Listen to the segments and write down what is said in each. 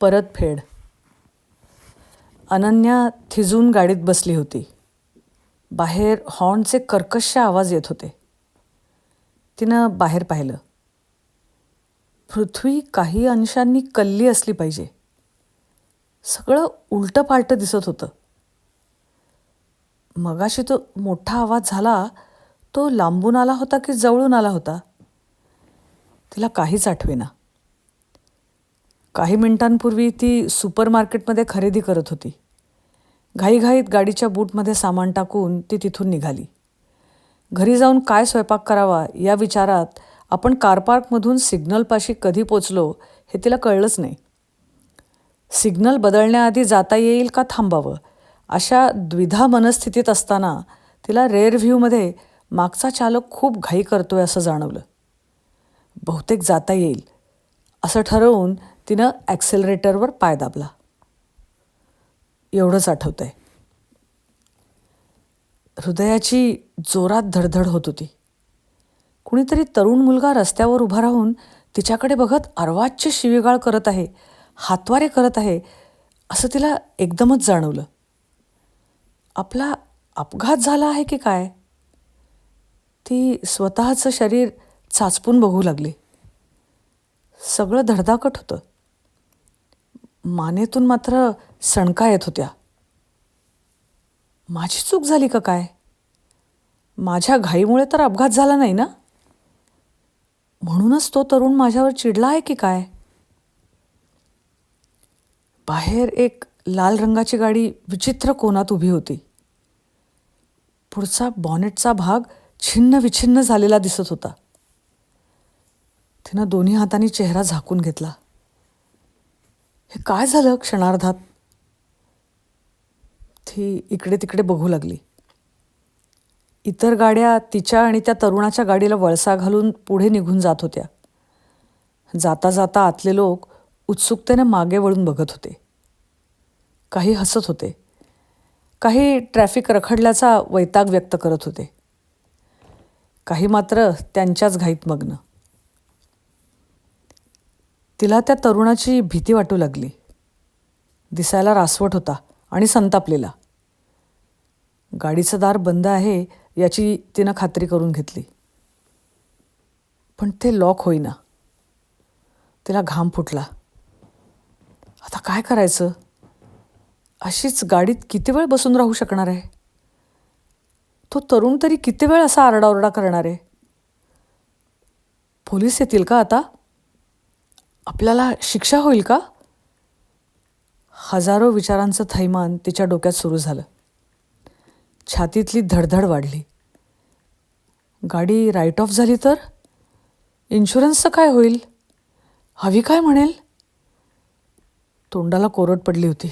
परतफेड. अनन्या थिजून गाडीत बसली होती. बाहेर हॉर्नचे कर्कश आवाज येत होते. तिनं बाहेर पाहिलं. पृथ्वी काही अंशांनी कल्ली असली पाहिजे. सगळं उलटंपालटं दिसत होतं. मगाशी तो मोठा आवाज झाला तो लांबून आला होता की जवळून आला होता? तिला काहीच आठवेना. काही मिनिटांपूर्वी ती सुपरमार्केटमध्ये खरेदी करत होती. घाईघाईत गाडीच्या बूटमध्ये सामान टाकून ती तिथून निघाली. घरी जाऊन काय स्वयंपाक करावा या विचारात आपण कार पार्कमधून सिग्नलपाशी कधी पोचलो हे तिला कळलंच नाही. सिग्नल बदलण्याआधी जाता येईल का थांबावं अशा द्विधा मनस्थितीत असताना तिला रेअर व्ह्यूमध्ये मागचा चालक खूप घाई करतोय असं जाणवलं. बहुतेक जाता येईल असं ठरवून तिनं ॲक्सेलरेटरवर पाय दाबला. एवढंच आठवतंय. हृदयाची जोरात धडधड होत होती. कुणीतरी तरुण मुलगा रस्त्यावर उभा राहून तिच्याकडे बघत अर्वाच्य शिवीगाळ करत आहे, हातवारे करत आहे असं तिला एकदमच जाणवलं. आपला अपघात झाला आहे की काय? ती स्वतःचं शरीर चाचपून बघू लागली. सगळं धडधाकट होतं. मानेतून मात्र सणका येत होत्या. माझी चूक झाली का काय? माझ्या घाईमुळे तर अपघात झाला नाही ना? म्हणूनच तो तरुण माझ्यावर चिडला आहे की काय? बाहेर एक लाल रंगाची गाडी विचित्र कोनात उभी होती. पुढचा बॉनेटचा भाग छिन्न विछिन्न झालेला दिसत होता. तिनं दोन्ही हातांनी चेहरा झाकून घेतला. हे काय झालं? क्षणार्धात ती इकडे तिकडे बघू लागली. इतर गाड्या तिच्या आणि त्या तरुणाच्या गाडीला वळसा घालून पुढे निघून जात होत्या. जाता जाता आतले लोक उत्सुकतेने मागे वळून बघत होते. काही हसत होते. काही ट्रॅफिक रखडल्याचा वैताग व्यक्त करत होते. काही मात्र त्यांच्याच घाईत मग्न. तिला त्या तरुणाची भीती वाटू लागली. दिसायला रासवट होता आणि संतापलेला. गाडीचं दार बंद आहे याची तिनं खात्री करून घेतली. पण ते लॉक होईना. तिला घाम फुटला. आता काय करायचं? अशीच गाडीत किती वेळ बसून राहू शकणार आहे? तो तरुण तरी किती वेळ असा आरडाओरडा करणार आहे? पोलीस येतील का आता? आपल्याला शिक्षा होईल का? हजारो विचारांचं थैमान तिच्या डोक्यात सुरू झालं. छातीतली धडधड वाढली. गाडी राईट ऑफ झाली तर? इन्शुरन्सचं काय होईल? हवी काय म्हणेल? तोंडाला कोरड पडली होती.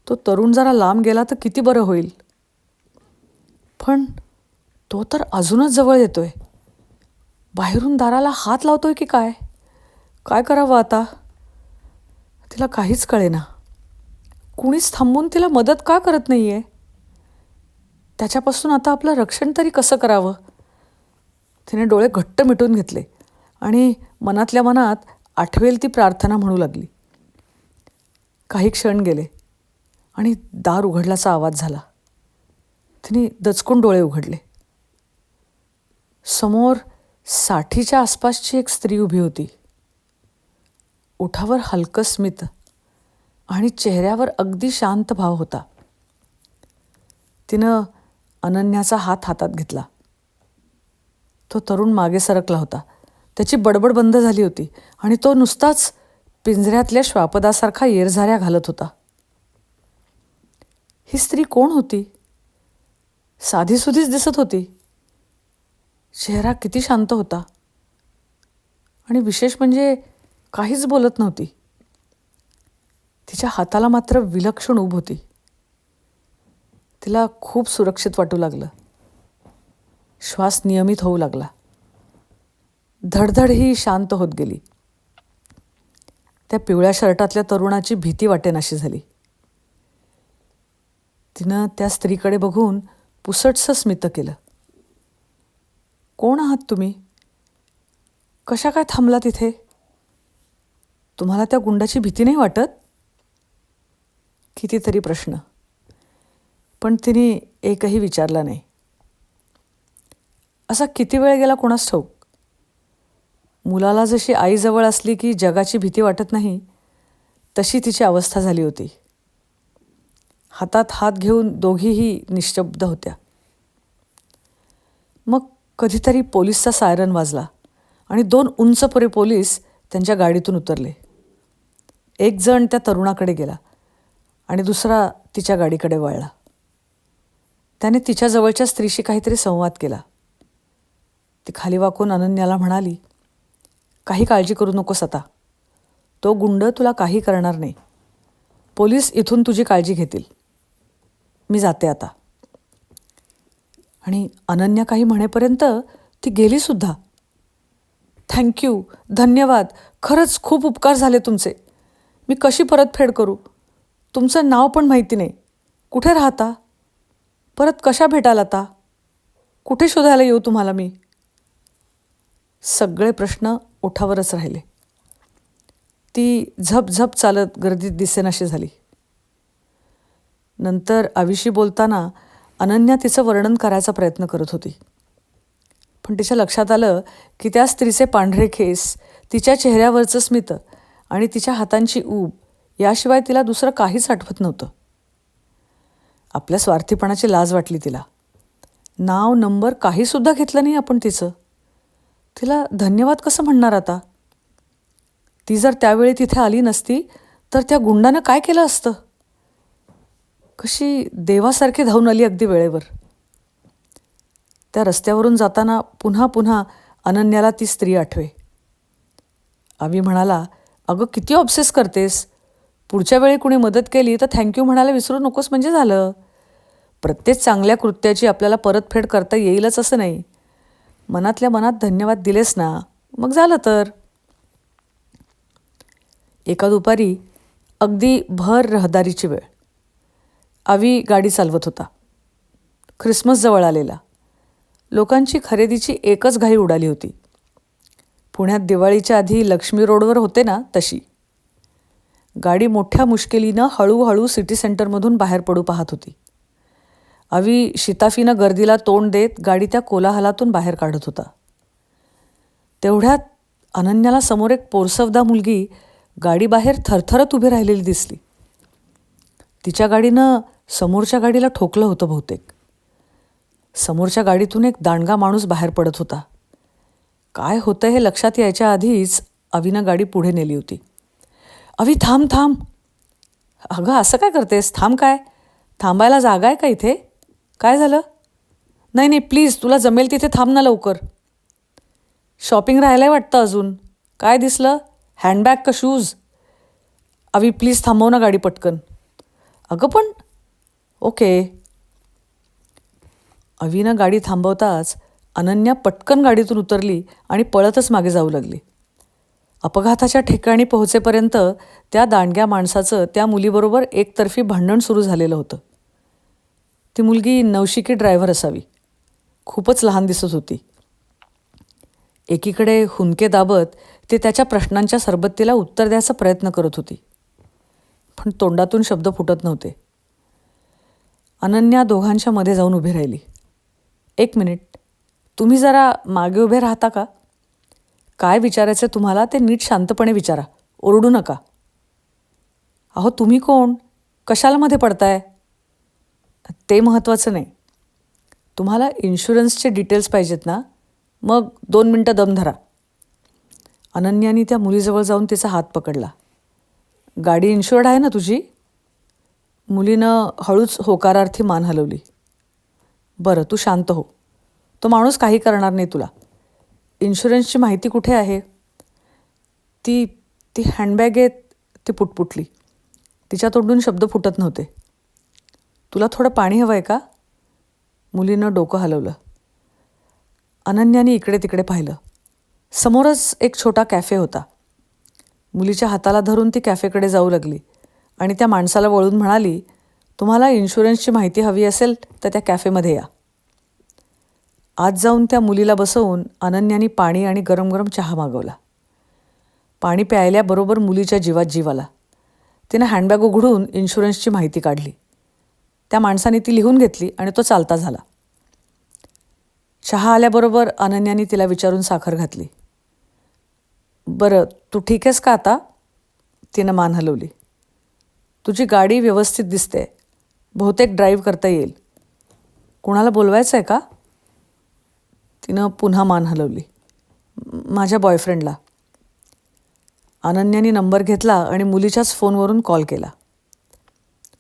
तो तरुण जरा लांब गेला तर किती बरं होईल. पण तो तर अजूनच जवळ येतोय. बाहेरून दाराला हात लावतोय की काय? काय करावं आता? तिला काहीच कळेना. कुणीच थांबून तिला मदत का करत नाही आहे? त्याच्यापासून आता आपलं रक्षण तरी कसं करावं? तिने डोळे घट्ट मिटून घेतले आणि मनातल्या मनात आठवेल ती प्रार्थना म्हणू लागली. काही क्षण गेले आणि दार उघडल्याचा आवाज झाला. तिने दचकून डोळे उघडले. समोर 60च्या आसपासची एक स्त्री उभी होती. ओठावर हलकं स्मित आणि चेहऱ्यावर अगदी शांत भाव होता. तिनं अनन्याचा हात हातात घेतला. तो तरुण मागे सरकला होता. त्याची बडबड बंद झाली होती आणि तो नुसताच पिंजऱ्यातल्या श्वापदासारखा येरझाऱ्या घालत होता. ही स्त्री कोण होती? साधीसुधीच दिसत होती. चेहरा किती शांत होता आणि विशेष म्हणजे काहीच बोलत नव्हती. तिच्या हाताला मात्र विलक्षण ऊब होती. तिला खूप सुरक्षित वाटू लागलं. श्वास नियमित होऊ लागला. धडधड ही शांत होत गेली. त्या पिवळ्या शर्टातल्या तरुणाची भीती वाटेनाशी झाली. तिनं त्या स्त्रीकडे बघून पुसटसं स्मित केलं. कोण आहात तुम्ही? कशा काय थांबला तिथे? तुम्हाला त्या गुंडाची भीती नाही वाटत? कितीतरी प्रश्न, पण तिने एकही विचारला नाही. असा किती वेळ गेला कोणास ठाऊक. मुलाला जशी आईजवळ असली की जगाची भीती वाटत नाही, तशी तिची अवस्था झाली होती. हातात हात घेऊन दोघीही निश्शब्द होत्या. मग कधीतरी पोलिसचा सायरन वाजला आणि 2 उंचपुरे पोलीस त्यांच्या गाडीतून उतरले. एक जण त्या तरुणाकडे गेला आणि दुसरा तिच्या गाडीकडे वळला. त्याने तिच्या जवळच्या स्त्रीशी काहीतरी संवाद केला. ती खाली वाकून अनन्याला म्हणाली, काही काळजी करू नकोस आता. तो गुंड तुला काही करणार नाही. पोलीस इथून तुझी काळजी घेतील. मी जाते आता. आणि अनन्या काही म्हणेपर्यंत ती गेलीसुद्धा. थँक्यू, धन्यवाद, खरंच खूप उपकार झाले तुमचे. मी कशी परतफेड करू? तुमचं नाव पण माहिती नाही. कुठे राहता? परत कशा भेटाल आता? कुठे शोधायला येऊ तुम्हाला मी? सगळे प्रश्न ओठावरच राहिले. ती झपझप चालत गर्दीत दिसेनाशी झाली. नंतर आवीशी बोलताना अनन्या तिचं वर्णन करायचा प्रयत्न करत होती. पण तिच्या लक्षात आलं की त्या स्त्रीचे पांढरे केस, तिच्या चेहऱ्यावरचं स्मित आणि तिच्या हातांची ऊब याशिवाय तिला दुसरं काहीच आठवत नव्हतं. आपल्या स्वार्थीपणाची लाज वाटली तिला. नाव नंबर काहीसुद्धा घेतलं नाही आपण तिचं. तिला धन्यवाद कसं म्हणणार आता? ती जर त्यावेळी तिथे आली नसती तर त्या गुंडानं काय केलं असतं? कशी देवासारखी धावून आली अगदी वेळेवर. त्या रस्त्यावरून जाताना पुन्हा पुन्हा अनन्याला ती स्त्री आठवे. आवी म्हणाला, अगं किती ऑब्सेस करतेस? पुढच्या वेळी कुणी मदत केली तर थँक्यू म्हणायला विसरू नकोस म्हणजे झालं. प्रत्येक चांगल्या कृत्याची आपल्याला परतफेड करता येईलच असं नाही. मनातल्या मनात धन्यवाद दिलेस ना, मग झालं तर. एका दुपारी अगदी भर रहदारीची वेळ. आवी गाडी चालवत होता. ख्रिसमस जवळ आलेला. लोकांची खरेदीची एकच घाई उडाली होती. पुण्यात दिवाळीच्या आधी लक्ष्मी रोडवर होते ना, तशी. गाडी मोठ्या मुश्किलीनं हळूहळू सिटी सेंटरमधून बाहेर पडू पाहत होती. आवी शिताफीनं गर्दीला तोंड देत गाडी त्या कोलाहलातून बाहेर काढत होता. तेवढ्यात अनन्याला समोर एक पोरसवदा मुलगी गाडीबाहेर थरथरत उभी राहिलेली दिसली. तिच्या गाडीनं समोरच्या गाडीला ठोकलं होतं बहुतेक. समोरच्या गाडीतून एक दांडगा माणूस बाहेर पडत होता. काय होतं हे लक्षात यायच्या आधीच आवीनं गाडी पुढे नेली होती. आवी थांब थांब. अगं असं काय करतेस? थांब काय? थांबायला जागा आहे का इथे? काय झालं? नाही नाही प्लीज, तुला जमेल तिथे थांब ना लवकर. शॉपिंग राहायलाय वाटतं अजून. काय दिसलं? हँडबॅग का शूज? आवी प्लीज थांबव ना गाडी पटकन. अगं पण ओके. आवीनं गाडी थांबवताच अनन्या पटकन गाडीतून उतरली आणि पळतच मागे जाऊ लागली. अपघाताच्या ठिकाणी पोहोचेपर्यंत त्या दांडग्या माणसाचं त्या मुलीबरोबर एकतर्फी भांडण सुरू झालेलं होतं. ती मुलगी नवशिकी ड्रायव्हर असावी. खूपच लहान दिसत होती. एकीकडे हुंदके दाबत ते त्याच्या प्रश्नांच्या सरबत्तीला उत्तर द्यायचा प्रयत्न करत होती. पण तोंडातून शब्द फुटत नव्हते. अनन्या दोघांच्या मध्ये जाऊन उभी राहिली. 1 मिनिट, तुम्ही जरा मागे उभे राहता का? काय विचारायचं तुम्हाला ते नीट शांतपणे विचारा, ओरडू नका. अहो तुम्ही कोण? कशाला मध्ये पडताय? ते महत्त्वाचं नाही. तुम्हाला इन्शुरन्सचे डिटेल्स पाहिजेत ना? मग 2 मिनटं दम धरा. अनन्यानी त्या मुलीजवळ जाऊन तिचा हात पकडला. गाडी इन्शुअर्ड आहे ना तुझी? मुलीनं हळूच होकारार्थी मान हलवली. बरं, तू शांत हो. तो माणूस काही करणार नाही तुला. इन्शुरन्सची माहिती कुठे आहे? ती ती हँडबॅग आहे. ती पुटपुटली. तिच्या तोंडून शब्द फुटत नव्हते. तुला थोडं पाणी हवं आहे का? मुलीनं डोकं हलवलं. अनन्याने इकडे तिकडे पाहिलं. समोरच एक छोटा कॅफे होता. मुलीच्या हाताला धरून ती कॅफेकडे जाऊ लागली आणि त्या माणसाला वळून म्हणाली, तुम्हाला इन्शुरन्सची माहिती हवी असेल तर त्या कॅफेमध्ये या. आत जाऊन त्या मुलीला बसवून अनन्यानी पाणी आणि गरम गरम चहा मागवला. पाणी प्यायल्याबरोबर मुलीच्या जीवात जीव आला. तिनं हँडबॅग उघडून इन्शुरन्सची माहिती काढली. त्या माणसाने ती लिहून घेतली आणि तो चालता झाला. चहा आल्याबरोबर अनन्याने तिला विचारून साखर घातली. बरं, तू ठीक आहेस का आता? तिनं मान हलवली. तुझी गाडी व्यवस्थित दिसते. बहुतेक ड्राईव्ह करता येईल. कुणाला बोलवायचं आहे का? तिनं पुन्हा मान हलवली. माझ्या बॉयफ्रेंडला. अनन्याने नंबर घेतला आणि मुलीच्याच फोनवरून कॉल केला.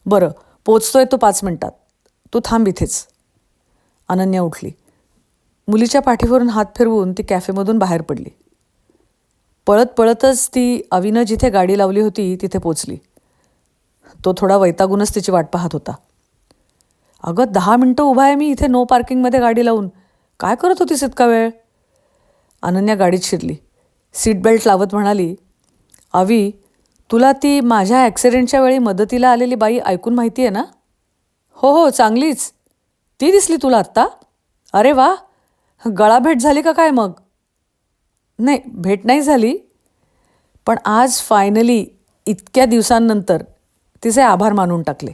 बरं, पोचतोय तो 5 मिनिटात. तू थांब इथेच. अनन्या उठली. मुलीच्या पाठीवरून हात फिरवून ती कॅफेमधून बाहेर पडली. पळत पळतच ती अविनं जिथे गाडी लावली होती तिथे पोचली. तो थोडा वैतागूनच तिची वाट पाहत होता. अगं, 10 मिनटं उभा आहे मी इथे नो पार्किंगमध्ये गाडी लावून. काय करत होतीस इतका वेळ? अनन्या गाडीत शिरली. सीट बेल्ट लावत म्हणाली, अवी, तुला ती माझ्या ॲक्सिडेंटच्या वेळी मदतीला आलेली बाई ऐकून माहिती आहे ना? हो हो, चांगलीच. ती दिसली तुला आत्ता? अरे वा, गळाभेट झाली का काय मग? नाही, भेट नाही झाली. पण आज फायनली इतक्या दिवसांनंतर तिचे आभार मानून टाकले.